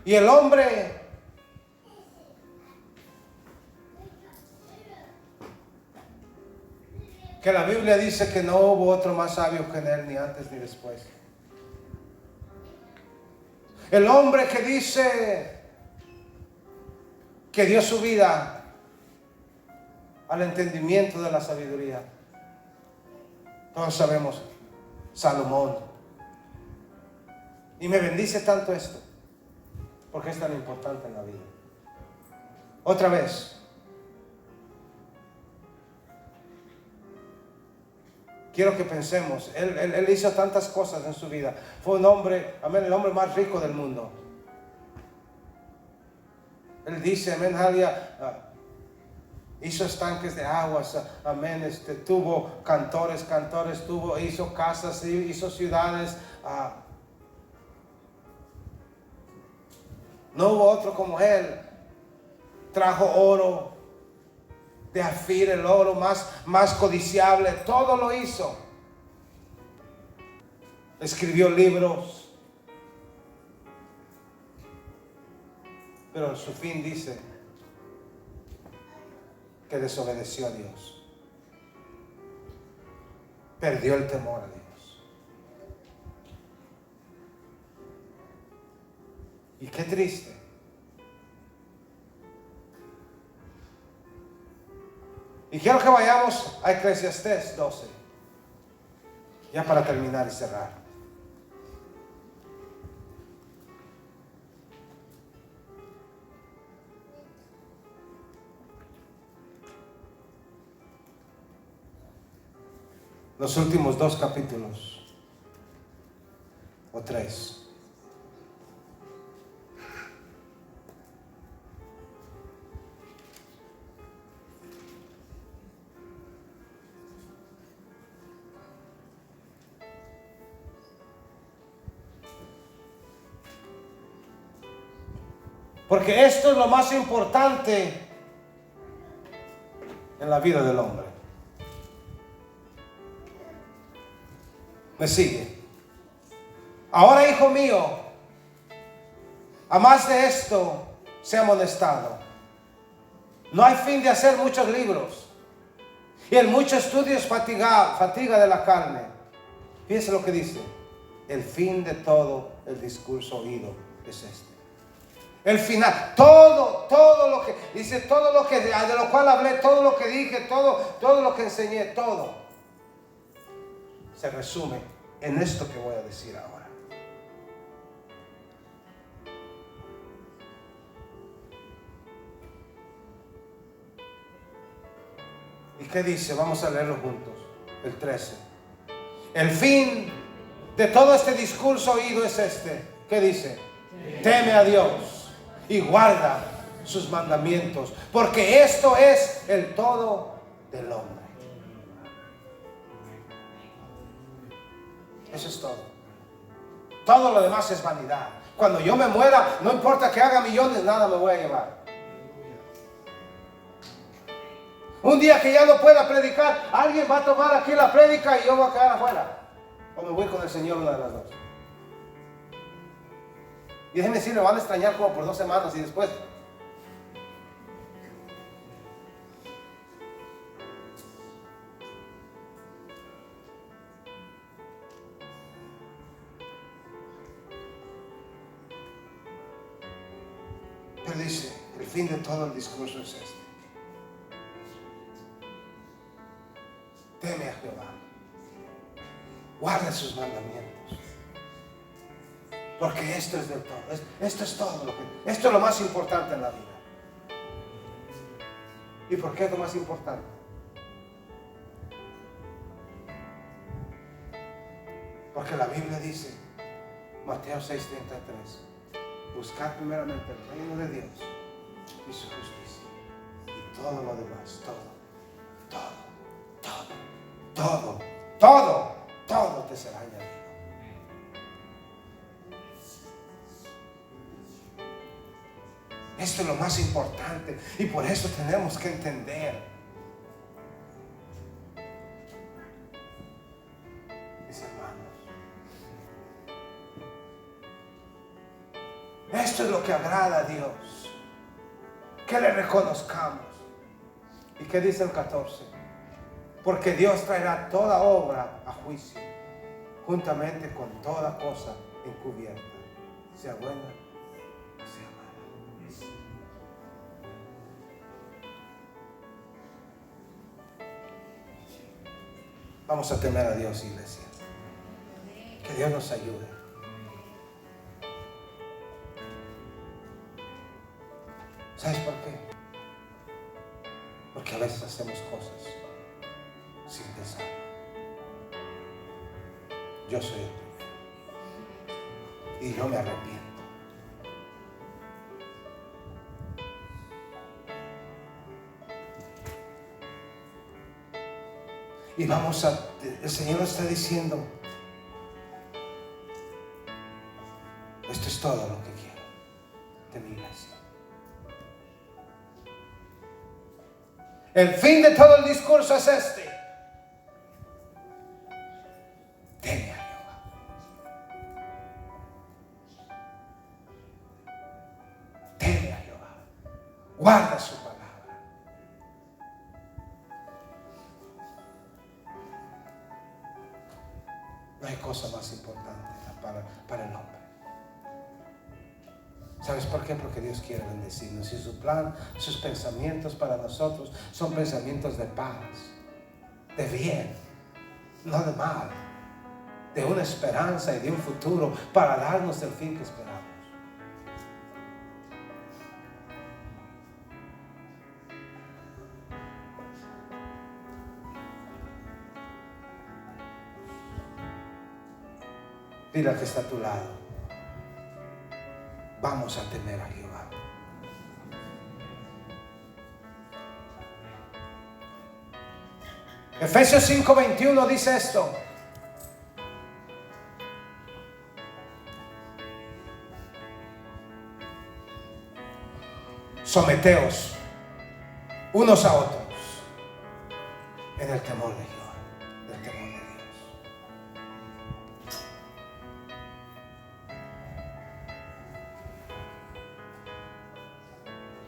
Y el hombre que la Biblia dice que no hubo otro más sabio que él, ni antes ni después. El hombre que dice que dio su vida al entendimiento de la sabiduría. Todos sabemos, Salomón. Y me bendice tanto esto, porque es tan importante en la vida. Otra vez, quiero que pensemos, él hizo tantas cosas en su vida. Fue un hombre, amén, el hombre más rico del mundo. Él dice, amén, hizo estanques de aguas, amén, tuvo cantores, hizo casas, hizo ciudades. No hubo otro como él. Trajo oro de Ofir, el oro más codiciable, todo lo hizo. Escribió libros, pero en su fin dice que desobedeció a Dios, perdió el temor a Dios. Y qué triste. Y quiero que vayamos a Eclesiastés 12, ya para terminar y cerrar. Los últimos 2 capítulos, o 3. Porque esto es lo más importante en la vida del hombre. Me sigue. Ahora, hijo mío, a más de esto, sea amonestado. No hay fin de hacer muchos libros, y el mucho estudio es fatiga de la carne. Fíjense lo que dice: el fin de todo el discurso oído es este. El final, todo lo que dice, todo lo que de lo cual hablé, todo lo que dije, todo lo que enseñé, todo se resume en esto que voy a decir ahora. ¿Y qué dice? Vamos a leerlo juntos. El 13. El fin de todo este discurso oído es este. ¿Qué dice? Teme a Dios y guarda sus mandamientos, porque esto es el todo del hombre. Eso es todo. Todo lo demás es vanidad. Cuando yo me muera, no importa que haga millones, nada me voy a llevar. Un día que ya no pueda predicar, alguien va a tomar aquí la prédica y yo voy a quedar afuera. O me voy con el Señor, una de las dos. Y déjenme decir, me van a extrañar como por 2 semanas y después. dice, el fin de todo el discurso es este. Teme a Jehová. Guarda sus mandamientos. Porque esto es del todo. Esto es todo esto es lo más importante en la vida. ¿Y por qué es lo más importante? Porque la Biblia dice, Mateo 6:33, buscad primeramente el reino de Dios y su justicia, y todo lo demás, todo te será añadido. Esto es lo más importante y por eso tenemos que entender, mis hermanos, esto es lo que agrada a Dios, que le reconozcamos. ¿Y qué dice el 14? Porque Dios traerá toda obra a juicio, juntamente con toda cosa encubierta, sea buena o sea mala. Vamos a temer a Dios, iglesia. Que Dios nos ayude. ¿Sabes por qué? Porque a veces hacemos cosas sin pensar. Yo soy el primero. Y yo me arrepiento. Y el Señor está diciendo, esto es todo lo que quiero de mi iglesia. El fin de todo el discurso es este. Teme a Jehová. Teme a Jehová. Guarda su palabra. No hay cosa más importante para el hombre. ¿Sabes por qué? Porque Dios quiere bendecirnos y su plan, sus pensamientos para nosotros son pensamientos de paz, de bien, no de mal, de una esperanza y de un futuro para darnos el fin que esperamos. Dile al que está a tu lado, vamos a temer a Jehová. Efesios 5:21 dice esto. Someteos unos a otros en el temor de Jehová, el temor de Dios.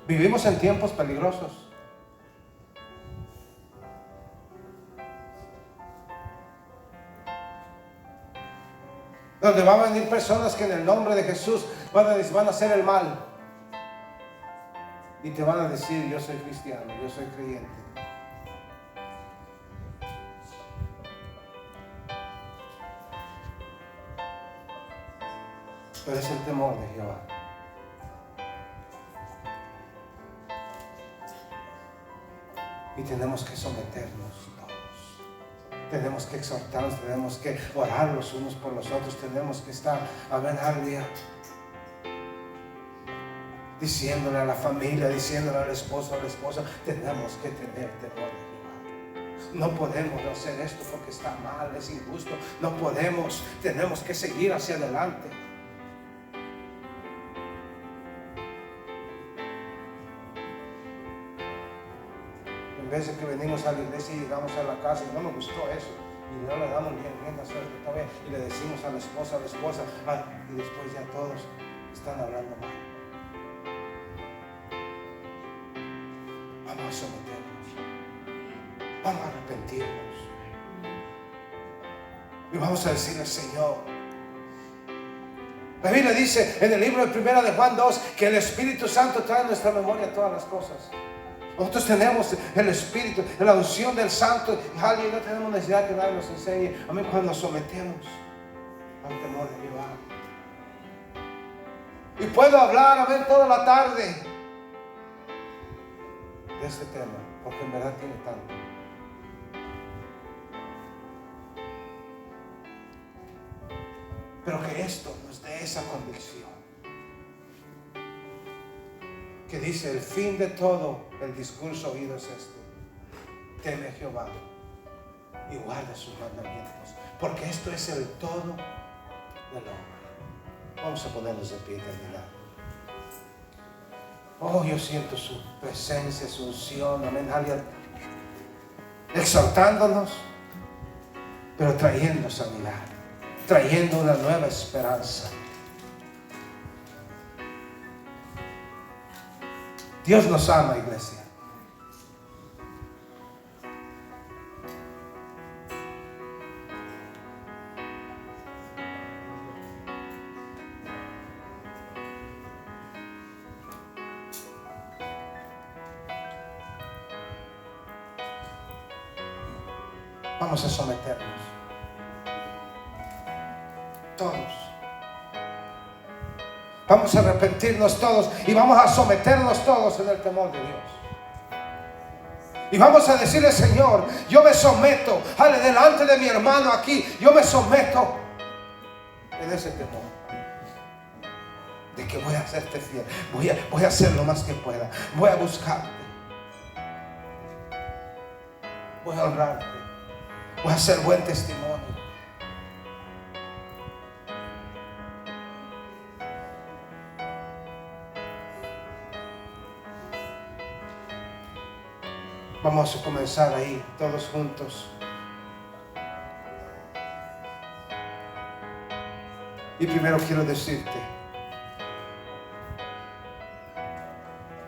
Vivimos en tiempos peligrosos. Donde van a venir personas que en el nombre de Jesús van a hacer el mal. Y te van a decir, yo soy cristiano, yo soy creyente. Pero es el temor de Jehová. Y tenemos que someternos todos. Tenemos que exhortarnos, tenemos que orar los unos por los otros, tenemos que estar, aleluya, diciéndole a la familia, diciéndole al esposo, a la esposa, tenemos que tener temor de Jehová. No podemos hacer esto porque está mal, es injusto. No podemos, tenemos que seguir hacia adelante. En vez de que venimos a la iglesia y llegamos a la casa y no me gustó eso, y no le damos bien a hacer está bien, y le decimos a la esposa, y después ya todos están hablando mal. Vamos a someternos, vamos a arrepentirnos y vamos a decirle, Señor, La Biblia dice en el libro de 1 de Juan 2 que el Espíritu Santo trae a nuestra memoria todas las cosas. Nosotros tenemos el Espíritu, la unción del Santo, y no tenemos necesidad que nadie nos enseñe. Amén. Cuando nos sometemos al temor de Jehová. Y puedo hablar, amén, toda la tarde de este tema, porque en verdad tiene tanto. Pero que esto nos dé esa convicción. Que dice, el fin de todo el discurso oído es este: teme a Jehová y guarda sus mandamientos, porque esto es el todo del hombre. Vamos a ponernos de pie y terminar. Oh, yo siento su presencia, su unción, amén, alguien exaltándonos, pero trayendo sanidad, trayendo una nueva esperanza. Dios nos ama, iglesia. Vamos a someternos. Todos. Vamos a arrepentirnos todos y vamos a someternos todos en el temor de Dios. Y vamos a decirle, Señor, yo me someto, delante de mi hermano aquí, yo me someto en ese temor de que voy a hacerte fiel, voy a hacer lo más que pueda, voy a buscarte, voy a honrarte, voy a hacer buen testimonio. Vamos a comenzar ahí, todos juntos. Y primero quiero decirte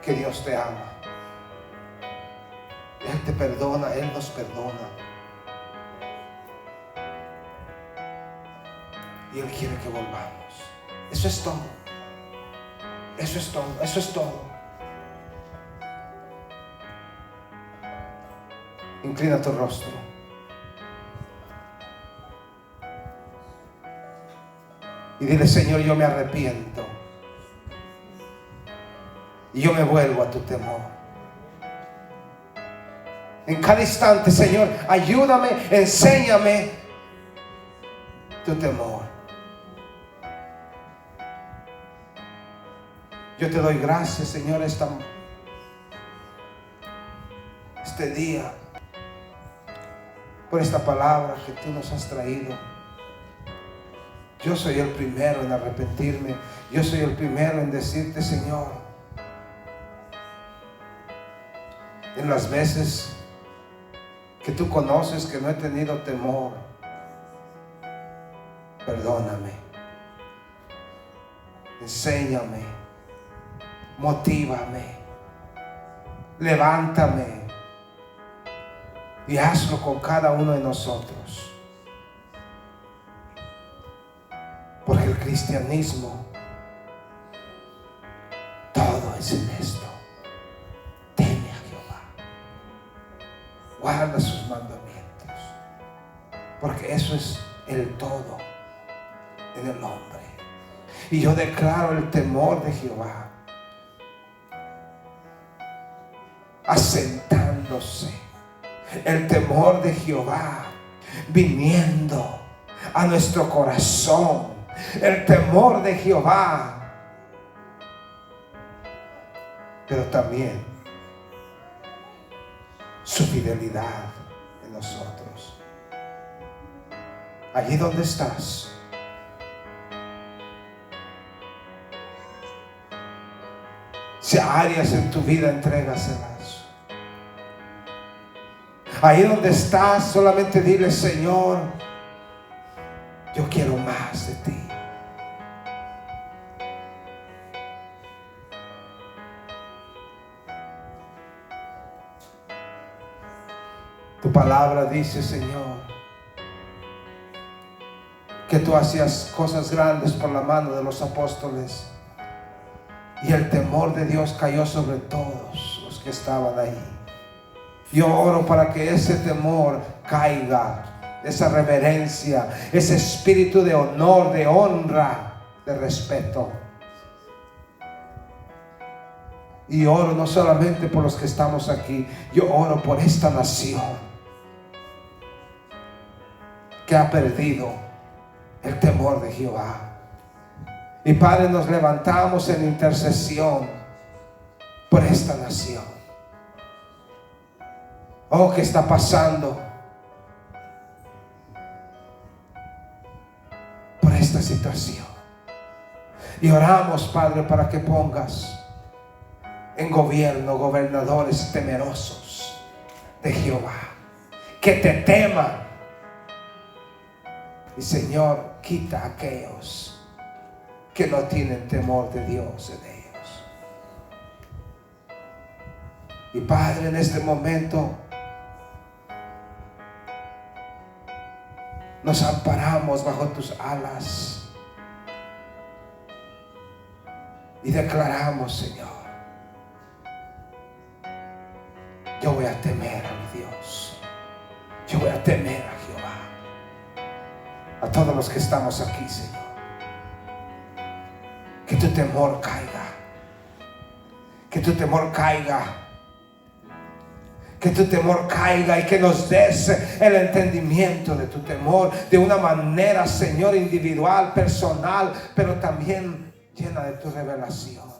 que Dios te ama. Él te perdona, Él nos perdona. Y Él quiere que volvamos. Eso es todo. Eso es todo. Eso es todo. Inclina tu rostro. Y dile, Señor, yo me arrepiento. Y yo me vuelvo a tu temor. En cada instante, Señor, ayúdame, enséñame tu temor. Yo te doy gracias, Señor, este día, por esta palabra que tú nos has traído. Yo soy el primero en arrepentirme. Yo soy el primero en decirte, Señor, en las veces que tú conoces que no he tenido temor, perdóname, enséñame, motívame, levántame. Y hazlo con cada uno de nosotros. Porque el cristianismo, todo es en esto. Teme a Jehová. Guarda sus mandamientos. Porque eso es el todo en el hombre. Y yo declaro el temor de Jehová asentándose. El temor de Jehová viniendo a nuestro corazón. El temor de Jehová. Pero también su fidelidad en nosotros. Allí donde estás, si áreas en tu vida, entrégaselas. Ahí donde estás, solamente dile, Señor, yo quiero más de ti. Tu palabra dice, Señor, que tú hacías cosas grandes por la mano de los apóstoles. Y el temor de Dios cayó sobre todos los que estaban ahí. Yo oro para que ese temor caiga, esa reverencia, ese espíritu de honor, de honra, de respeto. Y oro no solamente por los que estamos aquí, yo oro por esta nación que ha perdido el temor de Jehová. Y Padre, nos levantamos en intercesión por esta nación. Oh, ¿qué está pasando? Por esta situación. Y oramos, Padre, para que pongas en gobierno gobernadores temerosos de Jehová, que te teman. Y Señor, quita a aquellos que no tienen temor de Dios en ellos. Y Padre, en este momento nos amparamos bajo tus alas y declaramos, Señor, yo voy a temer a mi Dios, yo voy a temer a Jehová. A todos los que estamos aquí, Señor, que tu temor caiga, que tu temor caiga, que tu temor caiga, y que nos des el entendimiento de tu temor de una manera, Señor, individual, personal, pero también llena de tu revelación.